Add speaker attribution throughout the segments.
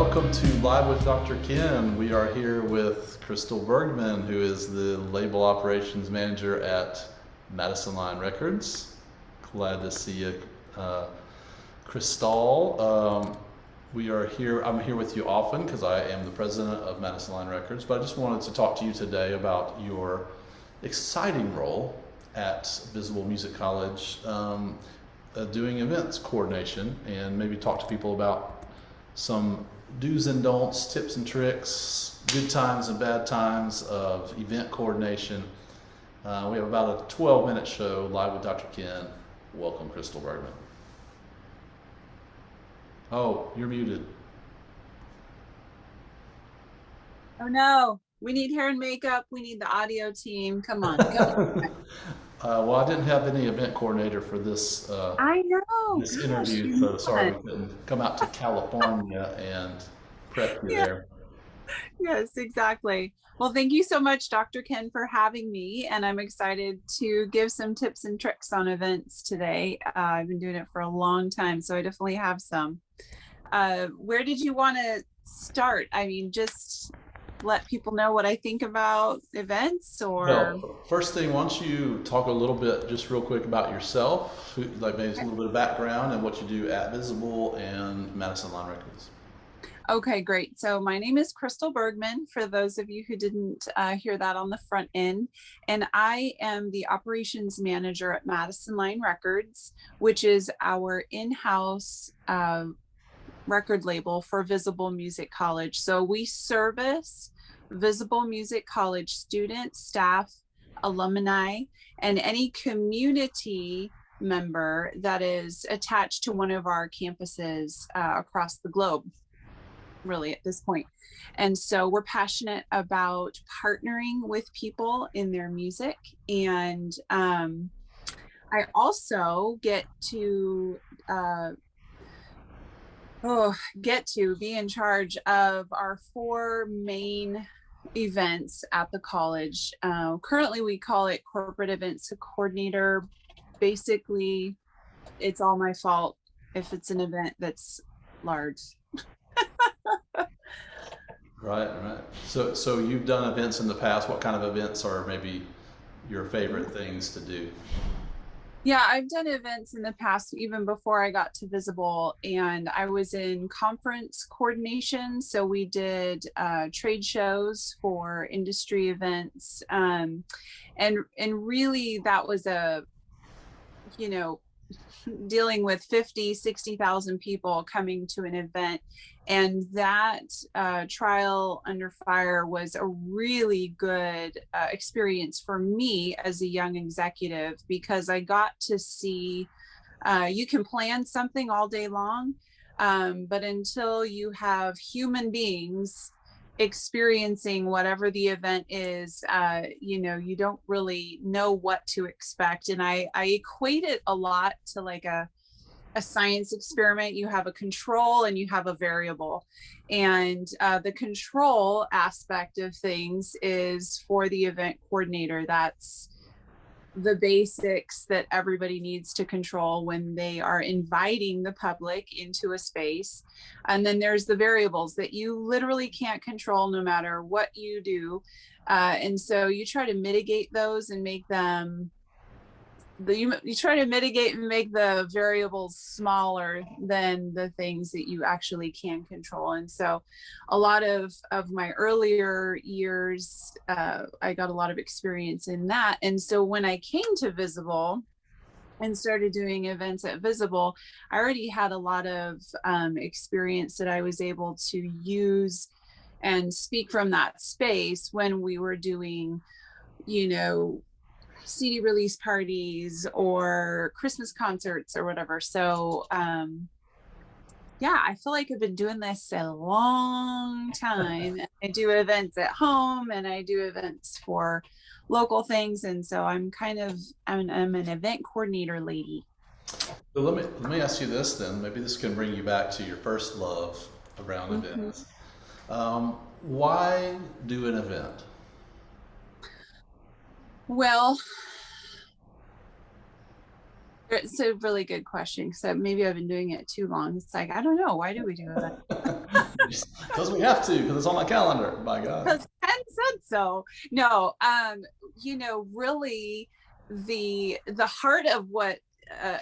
Speaker 1: welcome to Live with Dr. Ken. We are here with Crystal Bergman, who is the label operations manager at Madison Line Records. Glad to see you, Crystal. I'm here with you often because I am the president of Madison Line Records, but I just wanted to talk to you today about your exciting role at Visible Music College, doing events coordination, and maybe talk to people about some do's and don'ts, tips and tricks, good times and bad times of event coordination. We have about a 12-minute show live with Dr. Ken. Welcome, Crystal Bergman. Oh, you're muted.
Speaker 2: Oh no, we need hair and makeup. We need the audio team. Come on, come on.
Speaker 1: Well, I didn't have any event coordinator for this
Speaker 2: I know.
Speaker 1: this
Speaker 2: Gosh,
Speaker 1: interview,
Speaker 2: you
Speaker 1: so sorry we couldn't come out to California and prep you
Speaker 2: Yeah,
Speaker 1: there.
Speaker 2: yes, exactly. Well, thank you so much, Dr. Ken, for having me. And I'm excited to give some tips and tricks on events today. I've been doing it for a long time, so I definitely have some. Where did you want to start? I mean, just let people know what I think about events or.
Speaker 1: Well, first thing, why don't you talk a little bit, just real quick, about yourself, like maybe a little bit of background and what you do at Visible and Madison Line Records.
Speaker 2: Okay, great. So my name is Crystal Bergman, for those of you who didn't hear that on the front end. And I am the operations manager at Madison Line Records, which is our in-house record label for Visible Music College. So we service Visible Music College students, staff, alumni, and any community member that is attached to one of our campuses across the globe, really, at this point. And so we're passionate about partnering with people in their music. And I also get to be in charge of our four main events at the college. Currently, we call it corporate events coordinator. Basically, it's all my fault if it's an event that's large.
Speaker 1: Right. So you've done events in the past. What kind of events are maybe your favorite things to do?
Speaker 2: Yeah, I've done events in the past, even before I got to Visible, and I was in conference coordination. So we did trade shows for industry events, and really that was you know, dealing with 50, 60,000 people coming to an event. And that trial under fire was a really good experience for me as a young executive, because I got to see you can plan something all day long, but until you have human beings experiencing whatever the event is, you don't really know what to expect. And I equate it a lot to like a science experiment. You have a control and you have a variable. And the control aspect of things is for the event coordinator. That's the basics that everybody needs to control when they are inviting the public into a space. And then there's the variables that you literally can't control no matter what you do. And so you try to mitigate those and make them you try to mitigate and make the variables smaller than the things that you actually can control. And so a lot of my earlier years, I got a lot of experience in that. And so when I came to Visible and started doing events at Visible, I already had a lot of experience that I was able to use and speak from that space when we were doing, CD release parties or Christmas concerts or whatever. So yeah, I feel like I've been doing this a long time. I do events at home and I do events for local things. And so I'm an event coordinator lady.
Speaker 1: So let me ask you this then. Maybe this can bring you back to your first love around
Speaker 2: Mm-hmm.
Speaker 1: events. Why do an event?
Speaker 2: Well, it's a really good question, because maybe I've been doing it too long. It's like, I don't know. Why do we do that?
Speaker 1: Because we have to, because it's on my calendar. By God.
Speaker 2: Because Ken said so. No, really the heart of what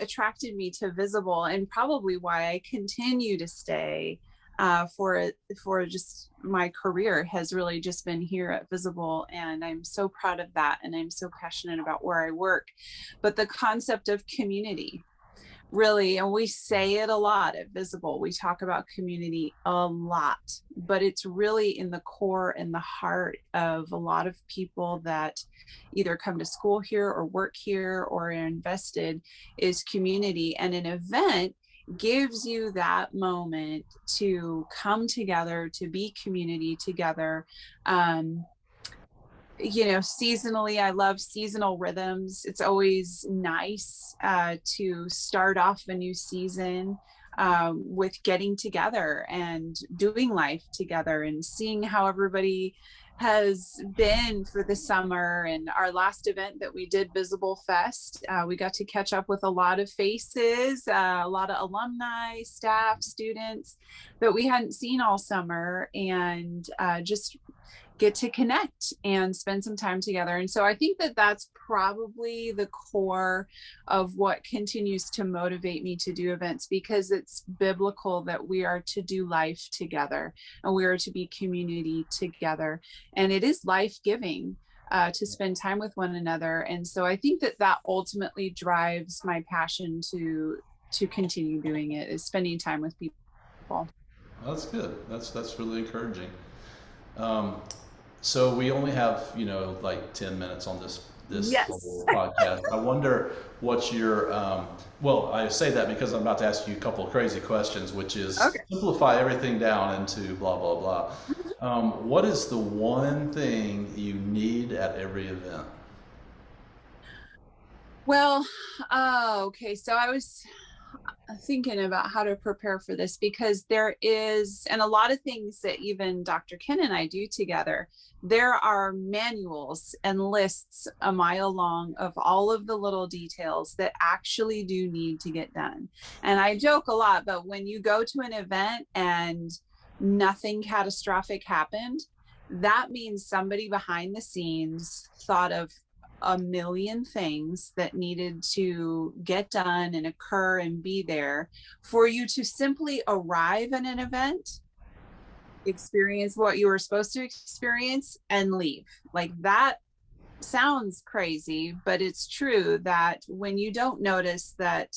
Speaker 2: attracted me to Visible, and probably why I continue to stay for just my career, has really just been here at Visible, and I'm so proud of that, and I'm so passionate about where I work. But the concept of community, really, and we say it a lot at Visible, we talk about community a lot, but it's really in the core and the heart of a lot of people that either come to school here or work here or are invested, is community. And an event gives you that moment to come together, to be community together. Seasonally, I love seasonal rhythms. It's always nice to start off a new season with getting together and doing life together and seeing how everybody has been for the summer. And our last event that we did, Visible Fest, we got to catch up with a lot of faces, a lot of alumni, staff, students that we hadn't seen all summer, and just get to connect and spend some time together. And so I think that that's probably the core of what continues to motivate me to do events, because it's biblical that we are to do life together and we are to be community together. And it is life-giving to spend time with one another. And so I think that that ultimately drives my passion to continue doing it, is spending time with people.
Speaker 1: Well, that's good. That's really encouraging. So we only have, like 10 minutes on this
Speaker 2: Yes.
Speaker 1: whole podcast. I wonder what your well, I say that because I'm about to ask you a couple of crazy questions, which is
Speaker 2: Okay.
Speaker 1: simplify everything down into blah blah blah. What is the one thing you need at every event?
Speaker 2: Well, okay. So I was thinking about how to prepare for this, because there is, and a lot of things that even Dr. Ken and I do together, there are manuals and lists a mile long of all of the little details that actually do need to get done. And I joke a lot, but when you go to an event and nothing catastrophic happened, that means somebody behind the scenes thought of a million things that needed to get done and occur and be there for you to simply arrive at an event, experience what you were supposed to experience, and leave. Like, that sounds crazy, but it's true that when you don't notice that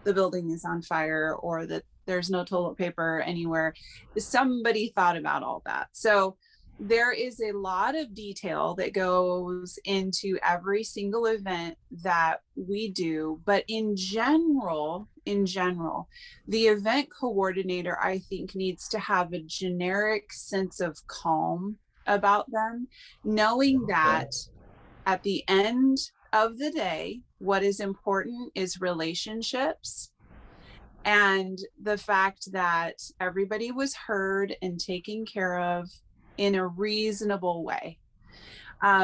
Speaker 2: the building is on fire or that there's no toilet paper anywhere, somebody thought about all that. So there is a lot of detail that goes into every single event that we do. But in general, the event coordinator, I think, needs to have a generic sense of calm about them, knowing that at the end of the day, what is important is relationships, and the fact that everybody was heard and taken care of in a reasonable way.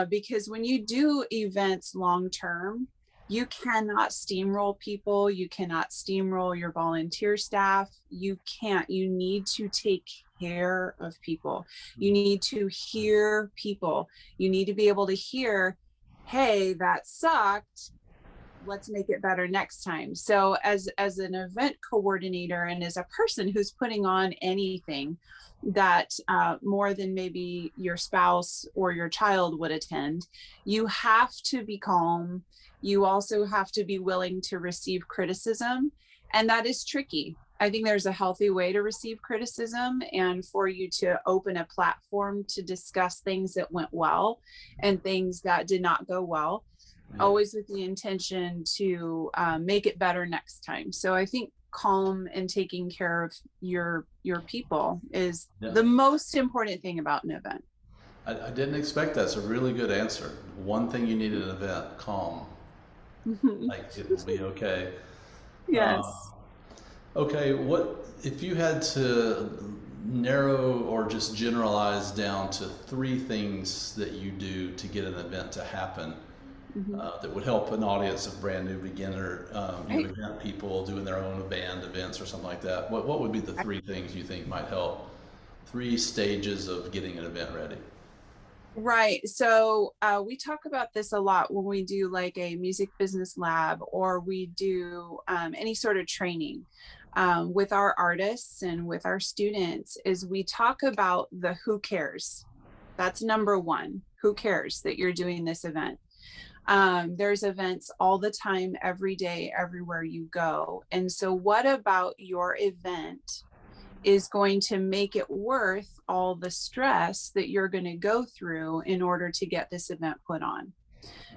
Speaker 2: Because when you do events long term, you cannot steamroll people. You cannot steamroll your volunteer staff. You need to take care of people. You need to hear people. You need to be able to hear, hey, that sucked. Let's make it better next time. So as an event coordinator and as a person who's putting on anything that more than maybe your spouse or your child would attend, you have to be calm. You also have to be willing to receive criticism, and that is tricky. I think there's a healthy way to receive criticism, and for you to open a platform to discuss things that went well and things that did not go well, always with the intention to make it better next time. So I think calm and taking care of your people is the most important thing about an event.
Speaker 1: I didn't expect that. It's a really good answer. One thing you need at an event: calm. Like, it will be okay.
Speaker 2: Yes.
Speaker 1: Okay, what if you had to narrow or just generalize down to three things that you do to get an event to happen that would help an audience of brand new beginner event people doing their own band events or something like that? What would be the three things you think might help? three stages of getting an event ready.
Speaker 2: Right. So we talk about this a lot when we do like a music business lab or we do any sort of training with our artists and with our students is we talk about the who cares. That's number one. Who cares that you're doing this event? There's events all the time, every day, everywhere you go. And so what about your event is going to make it worth all the stress that you're going to go through in order to get this event put on?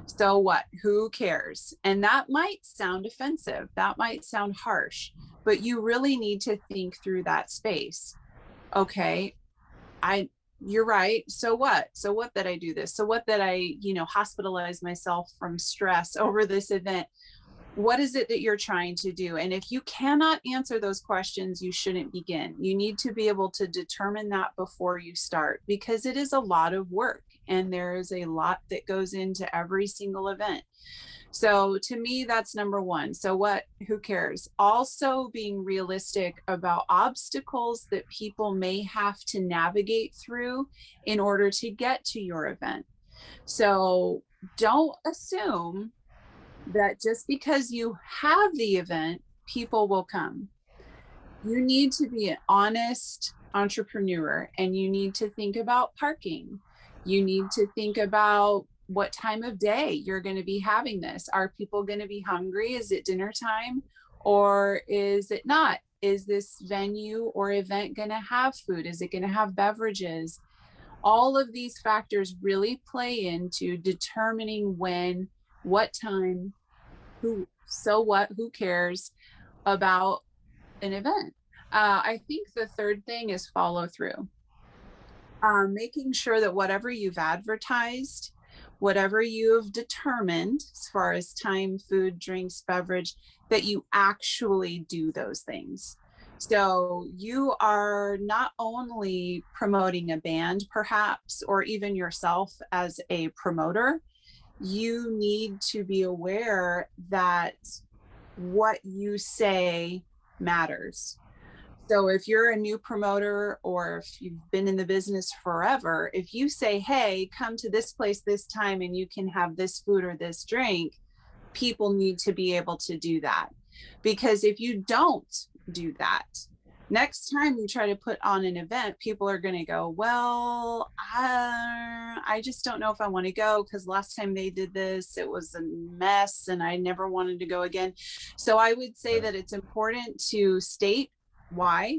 Speaker 2: So what? Who cares? And that might sound offensive. That might sound harsh, but you really need to think through that space. Okay, you're right. So what? So what that I do this? So what that I, hospitalize myself from stress over this event? What is it that you're trying to do? And if you cannot answer those questions, you shouldn't begin. You need to be able to determine that before you start, because it is a lot of work and there is a lot that goes into every single event. So to me, that's number one. So what, who cares? Also being realistic about obstacles that people may have to navigate through in order to get to your event. So don't assume that just because you have the event, people will come. You need to be an honest entrepreneur and you need to think about parking. You need to think about what time of day you're going to be having this. Are people going to be hungry? Is it dinner time or is it not? Is this venue or event going to have food? Is it going to have beverages? All of these factors really play into determining when, what time, so what, who cares about an event. I think the third thing is follow through. Making sure that whatever you've advertised, whatever you've determined as far as time, food, drinks, beverage, that you actually do those things. So you are not only promoting a band perhaps, or even yourself as a promoter, you need to be aware that what you say matters. So if you're a new promoter or if you've been in the business forever, if you say, hey, come to this place this time and you can have this food or this drink, people need to be able to do that. Because if you don't do that, next time you try to put on an event, people are going to go, well, I just don't know if I want to go because last time they did this, it was a mess and I never wanted to go again. So I would say that it's important to state why,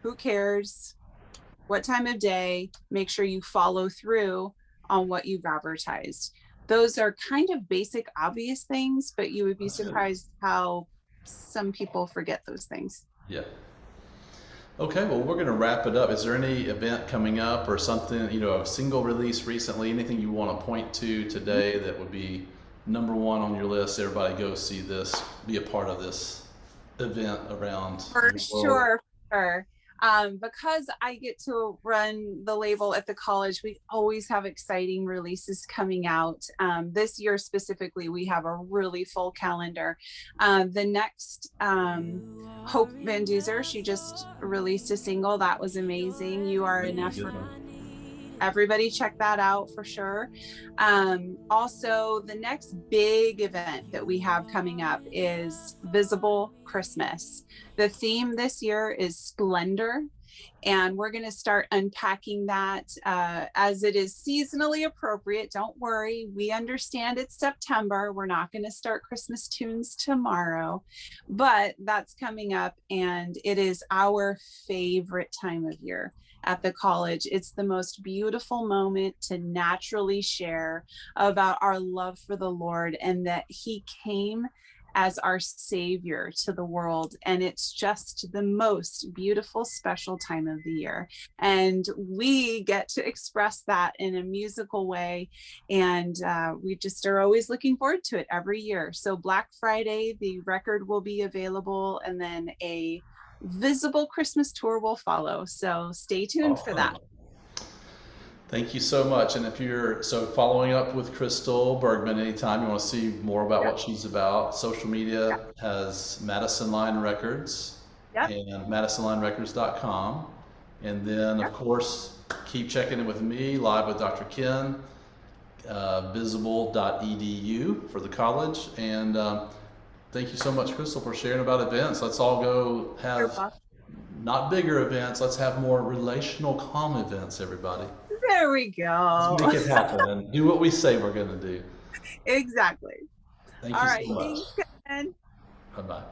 Speaker 2: who cares, what time of day, make sure you follow through on what you've advertised. Those are kind of basic, obvious things, but you would be surprised how some people forget those things.
Speaker 1: Yeah. Okay, well, we're going to wrap it up. Is there any event coming up or something, a single release recently, anything you want to point to today that would be number one on your list? Everybody go see this, be a part of this event around
Speaker 2: For sure. Because I get to run the label at the college, we always have exciting releases coming out. This year specifically, we have a really full calendar. The next, Hope Van Duzer, she just released a single that was amazing. You Are Enough for Everybody, check that out for sure. Also, the next big event that we have coming up is Visible Christmas. The theme this year is splendor, and we're going to start unpacking that as it is seasonally appropriate. Don't worry, we understand it's September. We're not going to start Christmas tunes tomorrow, but that's coming up, and it is our favorite time of year at the college. It's the most beautiful moment to naturally share about our love for the Lord and that He came as our Savior to the world. And it's just the most beautiful, special time of the year. And we get to express that in a musical way. And we just are always looking forward to it every year. So Black Friday, the record will be available, and then a Visible Christmas tour will follow. So stay tuned for that.
Speaker 1: Thank you so much. And if you're following up with Crystal Bergman, anytime you want to see more about what she's about, social media has Madison Line Records and MadisonLineRecords.com. And then, of course, keep checking in with me, Live with Dr. Ken, visible.edu for the college. And thank you so much, Crystal, for sharing about events. Let's all go have not bigger events. Let's have more relational, calm events, everybody.
Speaker 2: There we go.
Speaker 1: Let's make it happen and do what we say we're going to do.
Speaker 2: Exactly.
Speaker 1: Thank
Speaker 2: All
Speaker 1: you
Speaker 2: right.
Speaker 1: so much.
Speaker 2: Thanks, Ken.
Speaker 1: Bye-bye.